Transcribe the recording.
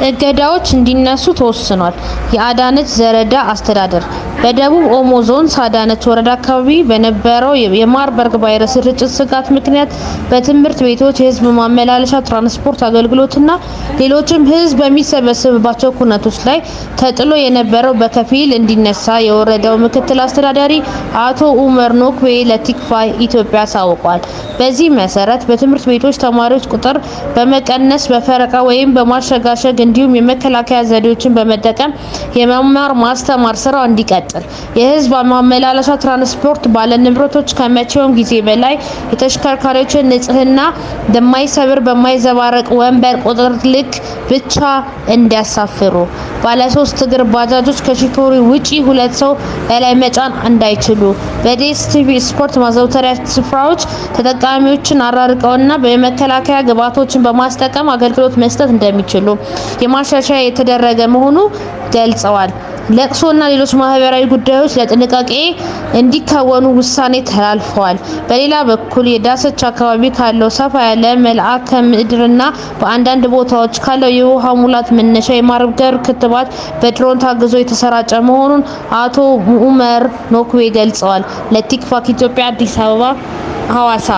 እገዳዎች እንዲነሱ ተወስኗል። የአዳነች ዘረዳ አስተዳደር በደቡብ ኦሞ ዞን ሳዳነች ወረዳ አካባቢ በነበረው የማርበርግ ቫይረስ ስርጭት ስጋት ምክንያት በትምህርት ቤቶች፣ የህዝብ ማመላለሻ ትራንስፖርት አገልግሎትና ሌሎችም ህዝብ በሚሰበሰብባቸው ኩነቶች ላይ ተጥሎ የነበረው በከፊል እንዲነሳ የወረዳው ምክትል አስተዳዳሪ አቶ ኡመር ኖክዌ ለቲክቫ ኢትዮጵያ አሳውቋል። በዚህ መሰረት በትምህርት ቤቶች ተማሪዎች ቁጥር በመቀነስ በፈረቃ ወይም በማሸጋሸግ እንዲሁም የመከላከያ ዘዴዎችን በመጠቀም የመማር ማስተማር ስራው እንዲቀጥል የህዝብ ማመላለሻ ትራንስፖርት ባለንብረቶች ከመቼውም ጊዜ በላይ የተሽከርካሪዎችን ንጽህና በማይዘባረቅ ወንበር ቁጥር ልክ ብቻ እንዲያሳፍሩ፣ ባለ 3 እግር ባጃጆች ከሾፌሩ ውጪ 2 ሰው በላይ መጫን እንዳይችሉ፣ በዲኤስቲቪ ስፖርት ማዘውተሪያ ስፍራዎች ተጠቃሚዎችን አራርቀውና በመከላከያ ግብዓቶችን በማስጠቀም አገልግሎት መስጠት እንደሚችሉ የማሻሻያ የተደረገ መሆኑ ገልጸዋል። ለቅሶና ሌሎች ማህበራዊ ጉዳዮች ለጥንቃቄ እንዲከወኑ ውሳኔ ተላልፈዋል። በሌላ በኩል የዳሰች አካባቢ ካለው ሰፋ ያለ መልክዓ ምድርና በአንዳንድ ቦታዎች ካለው የውሃ ሙላት መነሻ የማርበርግ ክትባት በድሮን ታግዞ የተሰራጨ መሆኑን አቶ ኡመር ኖክዌ ገልጸዋል። ለቲክቫህ ኢትዮጵያ አዲስ አበባ ሐዋሳ